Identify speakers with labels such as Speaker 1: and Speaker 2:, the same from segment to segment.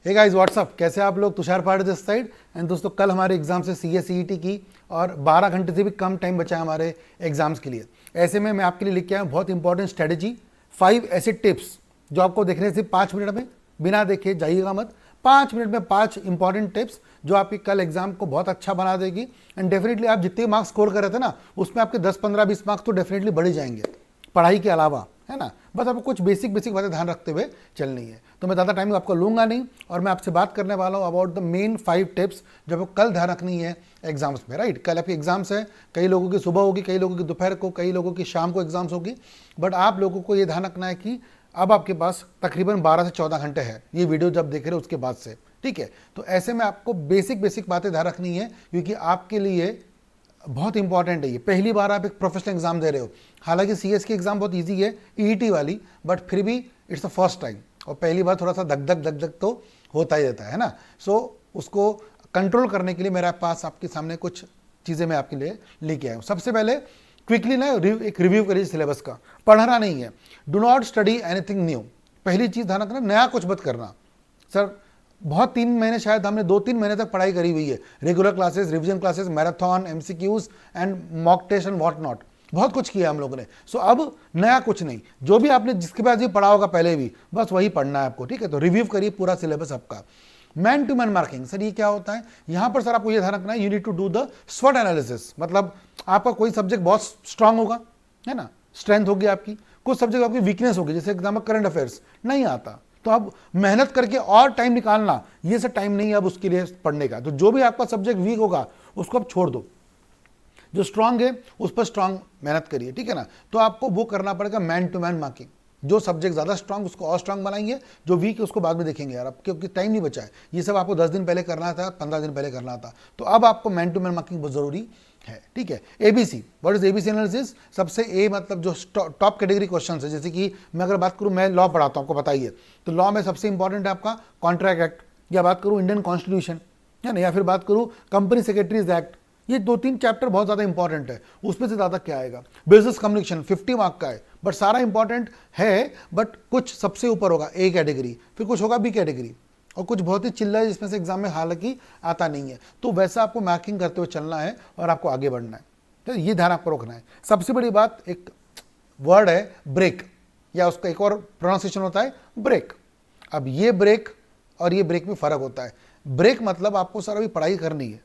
Speaker 1: Hey guys what's up, कैसे आप लोग। तुषार पहाड़े दिस साइड। एंड दोस्तों, कल हमारे एग्जाम से CSEET की और 12 घंटे से भी कम टाइम बचा है हमारे एग्जाम्स के लिए। ऐसे में मैं आपके लिए लेके आया हूँ बहुत इंपॉर्टेंट स्ट्रेटजी, 5 ऐसे टिप्स जो आपको देखने से 5 मिनट में बिना देखे जाइएगा मत। 5 मिनट में 5 इंपॉर्टेंट टिप्स जो आपके कल एग्जाम को बहुत अच्छा बना देगी। एंड डेफिनेटली आप जितने मार्क्स स्कोर कर रहे थे ना, उसमें आपके 10, 15, 20 मार्क्स तो डेफिनेटली बढ़ ही जाएंगे पढ़ाई के अलावा, है ना। बस आपको कुछ बेसिक बातें ध्यान रखते हुए चलनी है। तो मैं ज़्यादा टाइम आपको लूँगा नहीं और मैं आपसे बात करने वाला हूँ अबाउट द मेन 5 टिप्स जो आपको कल ध्यान रखनी है एग्जाम्स में। राइट, कल आपकी एग्जाम्स है, कई लोगों की सुबह होगी, कई लोगों की दोपहर को, कई लोगों की शाम को एग्जाम्स होगी। बट आप लोगों को ये ध्यान रखना है कि अब आपके पास तकरीबन 12 से 14 घंटे है ये वीडियो जब देख रहे हो उसके बाद से, ठीक है। तो ऐसे में आपको बेसिक बातें ध्यान रखनी है क्योंकि आपके लिए बहुत इंपॉर्टेंट है ये। पहली बार आप एक प्रोफेशनल एग्जाम दे रहे हो। हालांकि CS की एग्जाम बहुत इजी है, EET वाली, बट फिर भी इट्स द फर्स्ट टाइम और पहली बार थोड़ा सा धक धक तो होता ही रहता है ना। सो उसको कंट्रोल करने के लिए मेरे पास आपके सामने कुछ चीज़ें मैं आपके लिए लेके आया हूँ। सबसे पहले क्विकली ना एक रिव्यू करिए सिलेबस का, पढ़ना नहीं है। Do not study anything new. पहली चीज़ ध्यान रखना, नया कुछ मत करना। सर बहुत 3 महीने, शायद हमने 2-3 महीने तक पढ़ाई करी हुई है, regular classes, revision classes, marathon, MCQs and mock test and what not, बहुत कुछ किया हम लोगों ने। सो अब नया कुछ नहीं, जो भी आपने जिसके पास ये पढ़ा होगा पहले भी, बस वही पढ़ना है आपको, ठीक है। तो रिव्यू करिए पूरा सिलेबस आपका। Man to man marking, sir ये क्या होता है? यहाँ पर सर आपको ये ध्यान रखना है, you need to do the स्वॉट एनालिसिस। मतलब आपका कोई सब्जेक्ट बहुत स्ट्रांग होगा, है ना, स्ट्रेंथ होगी आपकी, कुछ सब्जेक्ट आपकी वीकनेस होगी, जैसे एग्जाम में करंट अफेयर्स नहीं आता, तो अब मेहनत करके और टाइम निकालना, ये सब टाइम नहीं है अब उसके लिए पढ़ने का। तो जो भी आपका सब्जेक्ट वीक होगा उसको आप छोड़ दो, जो स्ट्रांग है उस पर स्ट्रांग मेहनत करिए, ठीक है ना। तो आपको वो करना पड़ेगा मैन टू मैन मार्किंग। जो सब्जेक्ट ज़्यादा स्ट्रांग उसको और स्ट्रांग बनाएंगे, जो वीक है उसको बाद में देखेंगे यार, अब क्योंकि टाइम नहीं बचा है। ये सब आपको 10 दिन पहले करना था, 15 दिन पहले करना था, तो अब आपको मैन टू मैन मार्किंग बहुत ज़रूरी है, ठीक है। ABC, what is ABC analysis? सबसे ए मतलब जो टॉप कैटेगरी क्वेश्चन है, जैसे कि मैं अगर बात करूँ, मैं लॉ पढ़ाता हूँ, आपको पता ही है, तो लॉ में सबसे इंपॉर्टेंट है आपका कॉन्ट्रैक्ट एक्ट, या बात करूँ इंडियन कॉन्स्टिट्यूशन, है ना, या फिर बात करूँ कंपनी सेक्रेटरीज एक्ट। ये 2-3 चैप्टर बहुत ज़्यादा इंपॉर्टेंट है, उसमें से ज़्यादा क्या आएगा? बिजनेस कम्युनिकेशन 50 मार्क का है, बट सारा इंपॉर्टेंट है, बट कुछ सबसे ऊपर होगा A कैटेगरी, फिर कुछ होगा B कैटेगरी, और कुछ बहुत ही चिल्ला है जिसमें से एग्जाम में हालांकि आता नहीं है। तो वैसा आपको मार्किंग करते हुए चलना है और आपको आगे बढ़ना है, तो ये ध्यान आपको रखना है। सबसे बड़ी बात, एक वर्ड है ब्रेक, या उसका एक और प्रोनाउंसिएशन होता है ब्रेक। अब ये ब्रेक और ये ब्रेक में फ़र्क होता है। ब्रेक मतलब आपको सर अभी पढ़ाई करनी है,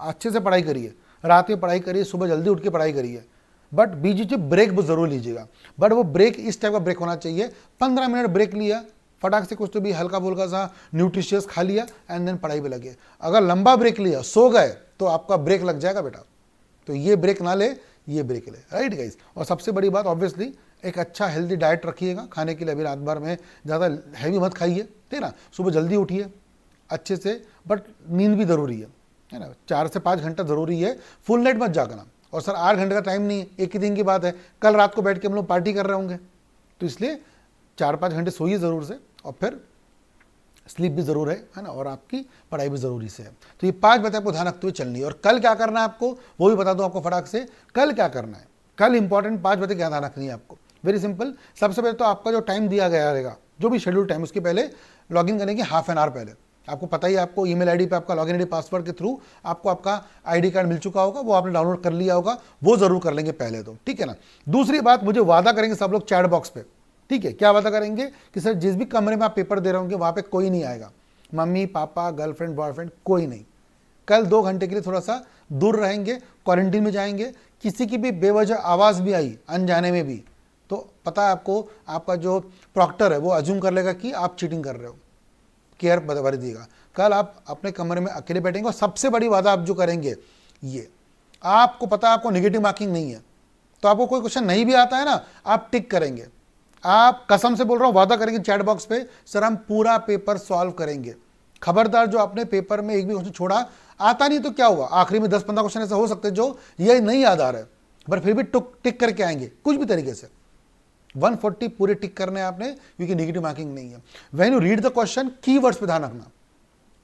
Speaker 1: अच्छे से पढ़ाई करिए, रात में पढ़ाई करिए, सुबह जल्दी उठ के पढ़ाई करिए, बट बीच में ब्रेक वो ज़रूर लीजिएगा। बट वो ब्रेक इस टाइप का ब्रेक होना चाहिए, 15 मिनट ब्रेक लिया, फटाक से कुछ तो भी हल्का फुल्का सा न्यूट्रिशियस खा लिया एंड देन पढ़ाई पे लगे। अगर लंबा ब्रेक लिया, सो गए, तो आपका ब्रेक लग जाएगा बेटा। तो ये ब्रेक ना ले, ये ब्रेक ले, राइट गाइस। और सबसे बड़ी बात ऑब्वियसली एक अच्छा हेल्दी डाइट रखिएगा खाने के लिए। अभी रात भर में ज़्यादा हैवी मत खाइए, ठीक है ना। सुबह जल्दी उठिए अच्छे से, बट नींद भी ज़रूरी है ना, 4 से 5 घंटा ज़रूरी है। फुल नाइट मत जागना। और सर 8 घंटे का टाइम नहीं है, एक ही दिन की बात है, कल रात को बैठ के हम लोग पार्टी कर रहे होंगे, तो इसलिए 4-5 घंटे सोइए ज़रूर से, और फिर स्लीप भी ज़रूर है ना, और आपकी पढ़ाई भी ज़रूरी से है। तो ये 5 बातें आपको ध्यान रखते हुए चलनी है। और कल क्या करना है आपको, वो भी बता दूं आपको फटाक से। कल क्या करना है, कल इंपॉर्टेंट 5 बातें क्या ध्यान रखनी है आपको, वेरी सिंपल। सबसे पहले तो आपका जो टाइम दिया गया रहेगा, जो भी शेड्यूल टाइम, उसके पहले लॉगिन करने की हाफ एन आवर पहले। आपको पता ही, आपको ईमेल आईडी पे आपका लॉगिन आईडी पासवर्ड के थ्रू आपको आपका आईडी कार्ड मिल चुका होगा, वो आपने डाउनलोड कर लिया होगा, वो ज़रूर कर लेंगे पहले तो, ठीक है ना। दूसरी बात, मुझे वादा करेंगे सब लोग चैट बॉक्स पे, ठीक है। क्या वादा करेंगे कि सर जिस भी कमरे में आप पेपर दे रहे होंगे वहाँ पे कोई नहीं आएगा, मम्मी पापा गर्लफ्रेंड बॉयफ्रेंड कोई नहीं। कल 2 घंटे के लिए थोड़ा सा दूर रहेंगे, क्वारंटीन में जाएंगे। किसी की भी बेवजह आवाज़ भी आई अनजाने में भी, तो पता है आपको, आपका जो प्रॉक्टर है वो अज्यूम कर लेगा कि आप चीटिंग कर रहे हो। केयर बता दीजिएगा। कल आप अपने कमरे में अकेले बैठेंगे, और सबसे बड़ी वादा आप जो करेंगे, ये आपको पता है आपको नेगेटिव मार्किंग नहीं है, तो आपको कोई क्वेश्चन नहीं भी आता है ना, आप टिक करेंगे। आप कसम से बोल रहा हूँ, वादा करेंगे चैट बॉक्स पे, सर हम पूरा पेपर सॉल्व करेंगे। खबरदार जो आपने पेपर में एक भी क्वेश्चन छोड़ा, आता नहीं तो क्या हुआ, आखिरी में 10-15 क्वेश्चन ऐसे हो सकते हैं जो ये नहीं याद आ रहा है, पर फिर भी टिक करके आएंगे कुछ भी तरीके से। 140 पूरे टिक करने आपने, क्योंकि नेगेटिव मार्किंग नहीं है। When you read the question, keywords पे ध्यान रखना,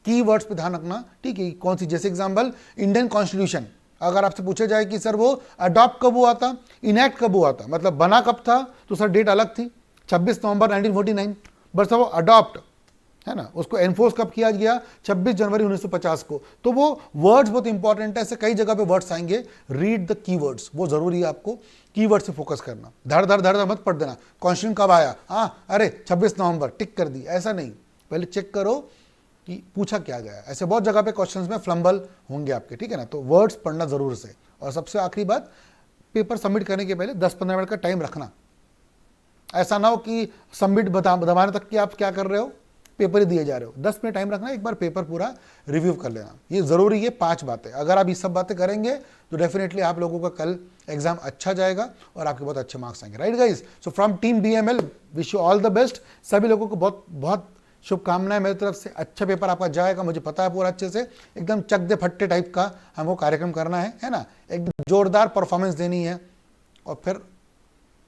Speaker 1: कीवर्ड्स पे ध्यान रखना, ठीक है। कौन सी, जैसे एग्जांपल इंडियन कॉन्स्टिट्यूशन, अगर आपसे पूछा जाए कि सर वो अडॉप्ट कब हुआ था, इनैक्ट कब हुआ था, मतलब बना कब था, तो सर डेट अलग थी 26 नवंबर 1949, बट सर वो अडॉप्ट है ना, उसको एनफोर्स कब किया गया? 26 जनवरी 1950 को। तो वो वर्ड्स बहुत इंपॉर्टेंट है, ऐसे कई जगह पे वर्ड्स आएंगे, रीड द कीवर्ड्स, वो जरूरी है आपको कीवर्ड से फोकस करना। धड़ धड़ धड़ धड़ मत पढ़ देना, कॉन्स्टिट्यूशन कब आया, हाँ अरे 26 नवंबर टिक कर दी, ऐसा नहीं, पहले चेक करो कि पूछा क्या गया। ऐसे बहुत जगह पे क्वेश्चंस में फ्लम्बल होंगे आपके, ठीक है ना, तो वर्ड्स पढ़ना जरूर से। और सबसे आखिरी बात, पेपर सबमिट करने के पहले 10-15 मिनट का टाइम रखना। ऐसा ना हो कि सबमिट दबाने तक कि आप क्या कर रहे हो, पेपर ही दिए जा रहे हो। 10 मिनट टाइम रखना, एक बार पेपर पूरा रिव्यू कर लेना, ये जरूरी है। 5 बातें अगर आप ये सब बातें करेंगे तो डेफिनेटली आप लोगों का कल एग्जाम अच्छा जाएगा और आपके बहुत अच्छे मार्क्स आएंगे। Right guys, so from team BML wish you all the best. सभी लोगों को बहुत बहुत शुभकामनाएं मेरी तरफ से। अच्छा पेपर आपका जाएगा, मुझे पता है पूरा अच्छे से, एकदम चक दे फट्टे टाइप का हमको कार्यक्रम करना है ना, एकदम जोरदार परफॉर्मेंस देनी है और फिर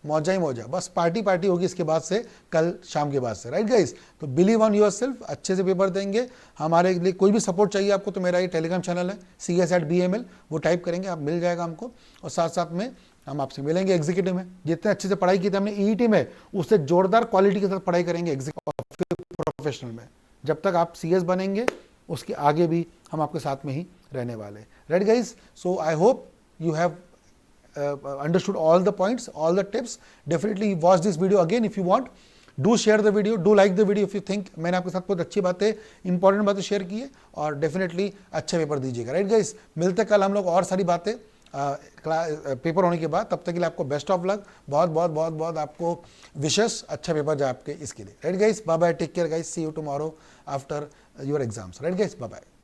Speaker 1: मौजा ही मौजा, बस पार्टी पार्टी होगी इसके बाद से, कल शाम के बाद से। राइट गाइस, तो बिलीव ऑन योरसेल्फ, अच्छे से पेपर देंगे। हमारे लिए कोई भी सपोर्ट चाहिए आपको तो मेरा ये टेलीग्राम चैनल है CS@BML, वो टाइप करेंगे आप, मिल जाएगा हमको। और साथ साथ में हम आपसे मिलेंगे एग्जीक्यूटिव में, जितने अच्छे से पढ़ाई की थी हमने EET में, उससे जोरदार क्वालिटी के साथ पढ़ाई करेंगे एग्जीक्यूटिव प्रोफेशनल में। जब तक आप CS बनेंगे उसके आगे भी हम आपके साथ में ही रहने वाले। Right guys, so I hope you have understood all the points, all the tips. Definitely watch this video again if you want. Do share the video, do like the video if you think मैंने आपके साथ बहुत अच्छी बातें, important बातें share की है, और डेफिनेटली अच्छा पेपर दीजिएगा। राइट गाइस, मिलते कल हम लोग और सारी बातें पेपर होने के बाद। तब तक के लिए आपको बेस्ट ऑफ लक, बहुत बहुत बहुत बहुत आपको विशेष अच्छा पेपर जाए आपके इसके लिए। Right guys, bye bye, take care guys, see you tomorrow after your exams. Right guys, bye bye.